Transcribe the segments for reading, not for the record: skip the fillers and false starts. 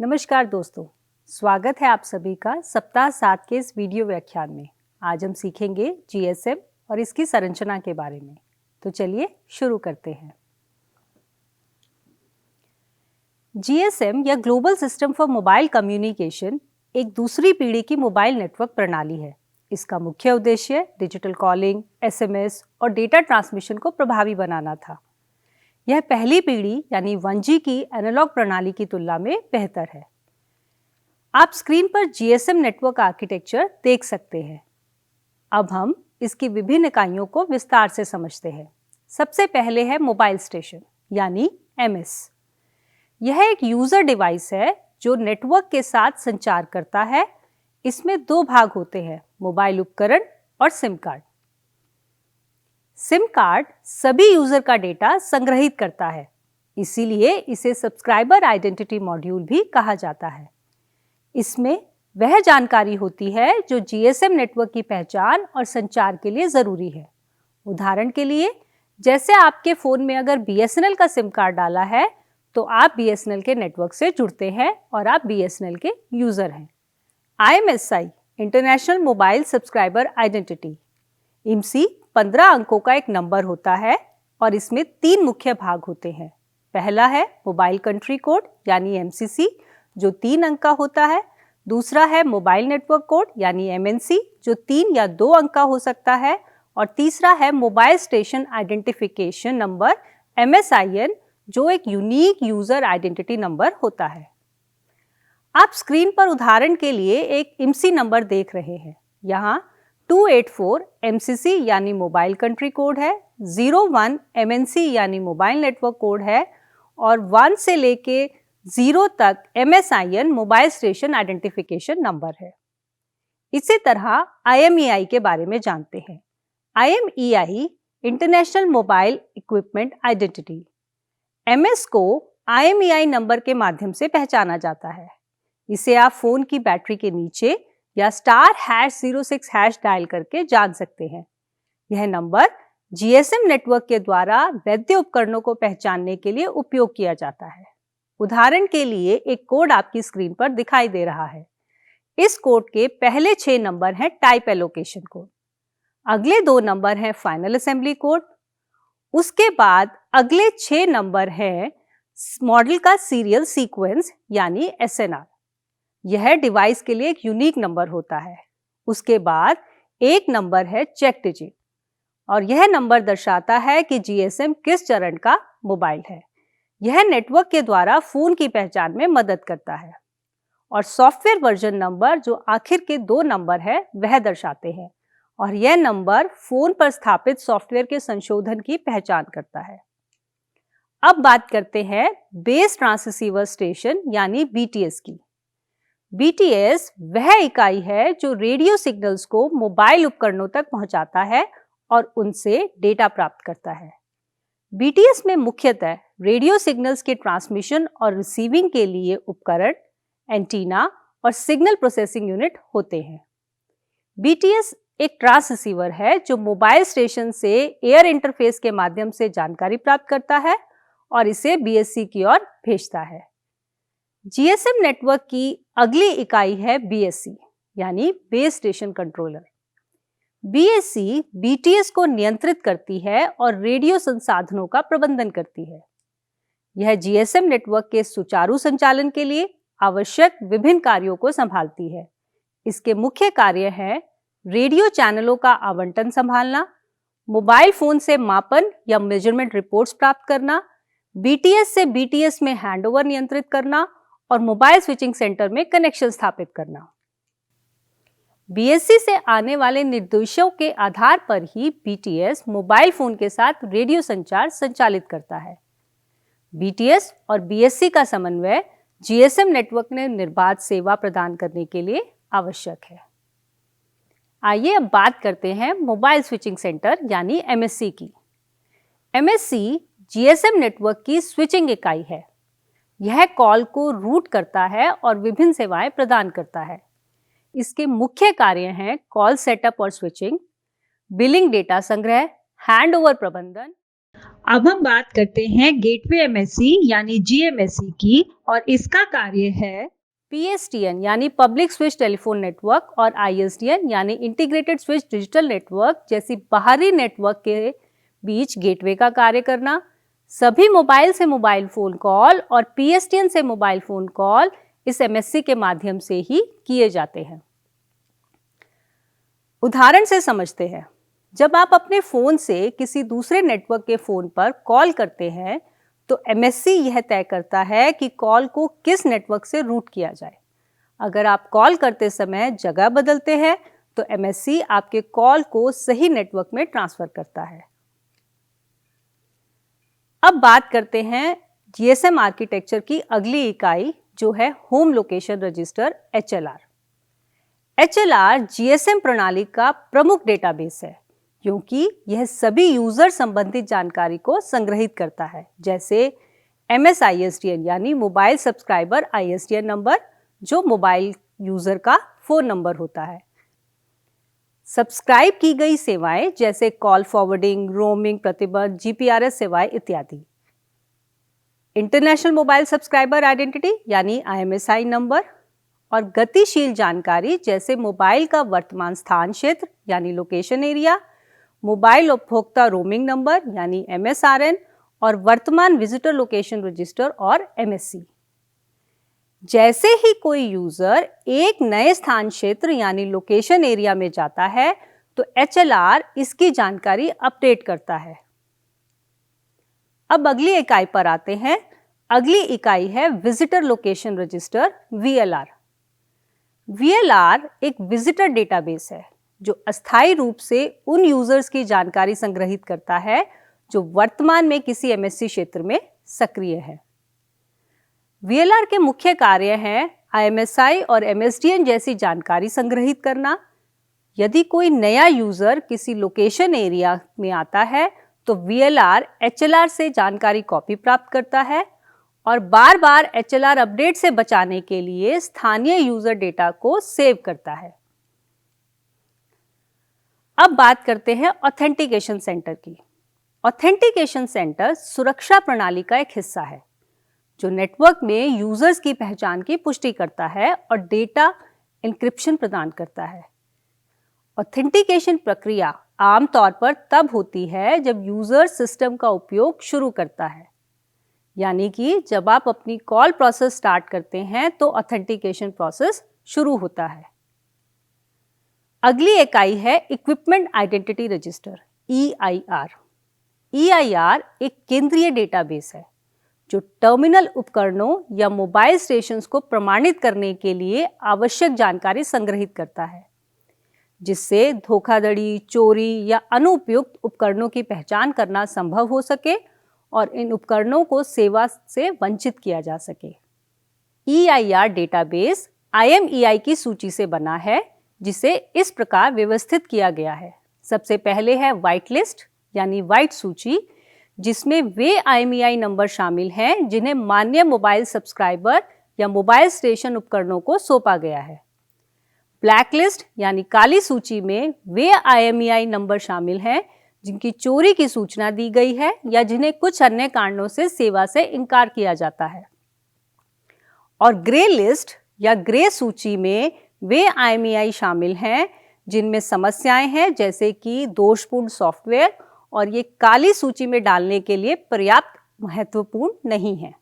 नमस्कार दोस्तों, स्वागत है आप सभी का सप्ताह 7 के इस वीडियो व्याख्यान में। आज हम सीखेंगे जीएसएम और इसकी संरचना के बारे में। तो चलिए शुरू करते हैं। जीएसएम या global system for mobile communication एक दूसरी पीढ़ी की मोबाइल नेटवर्क प्रणाली है। इसका मुख्य उद्देश्य डिजिटल कॉलिंग, एसएमएस और डेटा ट्रांसमिशन को प्रभावी बनाना था। यह पहली पीढ़ी यानी 1G की एनालॉग प्रणाली की तुलना में बेहतर है। आप स्क्रीन पर जीएसएम नेटवर्क आर्किटेक्चर देख सकते हैं। अब हम इसकी विभिन्न इकाइयों को विस्तार से समझते हैं। सबसे पहले है मोबाइल स्टेशन यानी एमएस। यह एक यूजर डिवाइस है जो नेटवर्क के साथ संचार करता है। इसमें दो भाग होते हैं, मोबाइल उपकरण और सिम कार्ड। सिम कार्ड सभी यूजर का डेटा संग्रहित करता है, इसीलिए इसे सब्सक्राइबर आइडेंटिटी मॉड्यूल भी कहा जाता है। इसमें वह जानकारी होती है जो जीएसएम नेटवर्क की पहचान और संचार के लिए जरूरी है। उदाहरण के लिए, जैसे आपके फोन में अगर बीएसएनएल का सिम कार्ड डाला है तो आप बीएसएनएल के नेटवर्क से जुड़ते हैं और आप बीएसएनएल के यूजर हैं। IMSI international mobile subscriber identity IMSI 15 अंकों का एक नंबर होता है और इसमें 3 मुख्य भाग होते हैं। पहला है मोबाइल कंट्री कोड यानी MCC जो 3 अंक का होता है। दूसरा है मोबाइल नेटवर्क कोड यानी MNC जो 3 या 2 अंक का हो सकता है। और तीसरा है mobile station identification number MSIN जो एक यूनिक यूजर आइडेंटिटी नंबर होता है। आप स्क्रीन पर उदाहरण के लिए एक IMSI नंबर देख रहे हैं। यहाँ 284 MCC यानी मोबाइल कंट्री कोड है, 01 MNC यानी मोबाइल नेटवर्क कोड है और 1 से लेके 0 तक MSIN mobile station identification number है। इसी तरह IMEI के बारे में जानते हैं। IMEI international mobile equipment identity. MS को IMEI नंबर के माध्यम से पहचाना जाता है। इसे आप फोन की बैटरी के नीचे या *#06# डायल करके जान सकते हैं। यह नंबर जीएसएम नेटवर्क के द्वारा वैध उपकरणों को पहचानने के लिए उपयोग किया जाता है। उदाहरण के लिए एक कोड आपकी स्क्रीन पर दिखाई दे रहा है। इस कोड के पहले 6 नंबर हैं टाइप एलोकेशन कोड, अगले 2 नंबर हैं फाइनल असेंबली कोड, उसके बाद अगले 6 नंबर हैं मॉडल का सीरियल सीक्वेंस यानी SNR। यह डिवाइस के लिए एक यूनिक नंबर होता है। उसके बाद एक नंबर है चेक डिजिट और यह नंबर दर्शाता है कि जीएसएम किस चरण का मोबाइल है। यह नेटवर्क के द्वारा फोन की पहचान में मदद करता है। और सॉफ्टवेयर वर्जन नंबर जो आखिर के 2 नंबर है वह दर्शाते हैं और यह नंबर फोन पर स्थापित सॉफ्टवेयर के संशोधन की पहचान करता है। अब बात करते हैं बेस ट्रांससीवर स्टेशन यानी BTS की। BTS वह इकाई है जो रेडियो सिग्नल्स को मोबाइल उपकरणों तक पहुंचाता है और उनसे डेटा प्राप्त करता है। BTS में मुख्यतः रेडियो सिग्नल्स के ट्रांसमिशन और रिसीविंग के लिए उपकरण, एंटीना और सिग्नल प्रोसेसिंग यूनिट होते हैं। BTS एक ट्रांससीवर है जो मोबाइल स्टेशन से एयर इंटरफेस के माध्यम से जानकारी प्राप्त करता है और इसे BSC की ओर भेजता है। जीएसएम नेटवर्क की अगली इकाई है BSC यानी base station controller. BSC BTS को नियंत्रित करती है और रेडियो संसाधनों का प्रबंधन करती है। यह जीएसएम नेटवर्क के सुचारू संचालन के लिए आवश्यक विभिन्न कार्यों को संभालती है। इसके मुख्य कार्य हैं रेडियो चैनलों का आवंटन संभालना, मोबाइल फोन से मापन या मेजरमेंट रिपोर्ट्स प्राप्त करना, BTS से BTS में हैंडओवर नियंत्रित करना और मोबाइल स्विचिंग सेंटर में कनेक्शन स्थापित करना। BSC से आने वाले निर्देशों के आधार पर ही BTS मोबाइल फोन के साथ रेडियो संचार संचालित करता है। BTS और BSC का समन्वय जीएसएम नेटवर्क में निर्बाध सेवा प्रदान करने के लिए आवश्यक है। आइए अब बात करते हैं मोबाइल स्विचिंग सेंटर यानी MSC की। MSC जीएसएम नेटवर्क की स्विचिंग इकाई है। यह कॉल को रूट करता है और विभिन्न सेवाएं प्रदान करता है। इसके मुख्य कार्य हैं कॉल सेटअप और स्विचिंग, बिलिंग डेटा संग्रह, हैंडओवर प्रबंधन अब हम बात करते हैं गेटवे एमएससी यानी जीएमएससी की, और इसका कार्य है PSTN यानी पब्लिक स्विच टेलीफोन नेटवर्क और ISDN यानी इंटीग्रेटेड स्विच डिजिटल नेटवर्क जैसी बाहरी नेटवर्क के बीच गेटवे का कार्य करना। सभी मोबाइल से मोबाइल फोन कॉल और PSTN से मोबाइल फोन कॉल इस MSC के माध्यम से ही किए जाते हैं। उदाहरण से समझते हैं। जब आप अपने फोन से किसी दूसरे नेटवर्क के फोन पर कॉल करते हैं तो MSC यह तय करता है कि कॉल को किस नेटवर्क से रूट किया जाए। अगर आप कॉल करते समय जगह बदलते हैं तो MSC आपके कॉल को सही नेटवर्क में ट्रांसफर करता है। अब बात करते हैं GSM आर्किटेक्चर की अगली इकाई जो है home location register HLR। HLR GSM प्रणाली का प्रमुख डेटाबेस है क्योंकि यह सभी यूजर संबंधित जानकारी को संग्रहित करता है, जैसे MSISDN यानी मोबाइल सब्सक्राइबर ISDN नंबर जो मोबाइल यूजर का फोन नंबर होता है, सब्सक्राइब की गई सेवाएं जैसे कॉल फॉरवर्डिंग, रोमिंग प्रतिबंध, GPRS सेवाएं इत्यादि, इंटरनेशनल मोबाइल सब्सक्राइबर आइडेंटिटी यानी IMSI नंबर, और गतिशील जानकारी जैसे मोबाइल का वर्तमान स्थान क्षेत्र यानी लोकेशन एरिया, मोबाइल उपभोक्ता रोमिंग नंबर यानी MSRN और वर्तमान विजिटर लोकेशन रजिस्टर और MSC। जैसे ही कोई यूजर एक नए स्थान क्षेत्र यानी लोकेशन एरिया में जाता है तो HLR इसकी जानकारी अपडेट करता है। अब अगली इकाई पर आते हैं। अगली इकाई है visitor location register VLR। VLR एक विजिटर डेटाबेस है जो अस्थायी रूप से उन यूजर्स की जानकारी संग्रहित करता है जो वर्तमान में किसी MSC क्षेत्र में सक्रिय है। VLR के मुख्य कार्य हैं IMSI और MSDN जैसी जानकारी संग्रहित करना। यदि कोई नया यूजर किसी लोकेशन एरिया में आता है तो VLR HLR से जानकारी कॉपी प्राप्त करता है और बार बार HLR अपडेट से बचाने के लिए स्थानीय यूजर डेटा को सेव करता है। अब बात करते हैं ऑथेंटिकेशन सेंटर की। ऑथेंटिकेशन सेंटर सुरक्षा प्रणाली का एक हिस्सा है जो नेटवर्क में यूजर्स की पहचान की पुष्टि करता है और डेटा एन्क्रिप्शन प्रदान करता है। ऑथेंटिकेशन प्रक्रिया आमतौर पर तब होती है जब यूजर सिस्टम का उपयोग शुरू करता है, यानी कि जब आप अपनी कॉल प्रोसेस स्टार्ट करते हैं तो ऑथेंटिकेशन प्रोसेस शुरू होता है। अगली इकाई है equipment identity register EIR। EIR एक केंद्रीय डेटाबेस है जो टर्मिनल उपकरणों या मोबाइल स्टेशंस को प्रमाणित करने के लिए आवश्यक जानकारी संग्रहित करता है, जिससे धोखाधड़ी, चोरी या अनुपयुक्त उपकरणों की पहचान करना संभव हो सके और इन उपकरणों को सेवा से वंचित किया जा सके। EIR डेटाबेस IMEI की सूची से बना है जिसे इस प्रकार व्यवस्थित किया गया है। सबसे पहले है व्हाइट लिस्ट यानी व्हाइट सूची, जिसमें वे IMEI नंबर शामिल हैं जिन्हें मान्य मोबाइल सब्सक्राइबर या मोबाइल स्टेशन उपकरणों को सौंपा गया है। ब्लैक लिस्ट यानी काली सूची में वे IMEI नंबर शामिल हैं जिनकी चोरी की सूचना दी गई है या जिन्हें कुछ अन्य कारणों से सेवा से इनकार किया जाता है। और ग्रे लिस्ट या ग्रे सूची में वे IMEI शामिल हैं जिनमें समस्याएं हैं, जैसे कि दोषपूर्ण सॉफ्टवेयर, और ये काली सूची में डालने के लिए पर्याप्त महत्वपूर्ण नहीं है।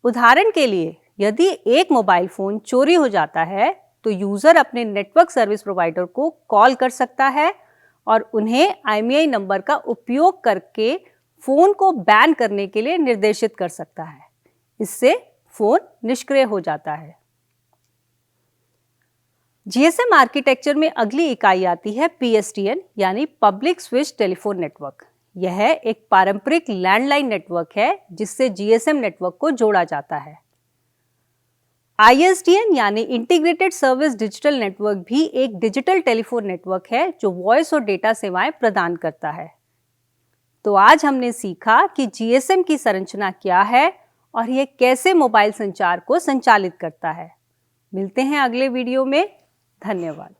उदाहरण के लिए, यदि एक मोबाइल फोन चोरी हो जाता है तो यूजर अपने नेटवर्क सर्विस प्रोवाइडर को कॉल कर सकता है और उन्हें IMEI नंबर का उपयोग करके फोन को बैन करने के लिए निर्देशित कर सकता है। इससे फोन निष्क्रिय हो जाता है। GSM आर्किटेक्चर में अगली इकाई आती है PSTN यानी पब्लिक स्विच टेलीफोन नेटवर्क। यह एक पारंपरिक लैंडलाइन नेटवर्क है जिससे GSM नेटवर्क को जोड़ा जाता है। ISDN यानी इंटीग्रेटेड सर्विस डिजिटल नेटवर्क भी एक डिजिटल टेलीफोन नेटवर्क है जो वॉइस और डेटा सेवाएं प्रदान करता है। तो आज हमने सीखा कि GSM की संरचना क्या है और यह कैसे मोबाइल संचार को संचालित करता है। मिलते हैं अगले वीडियो में। धन्यवाद।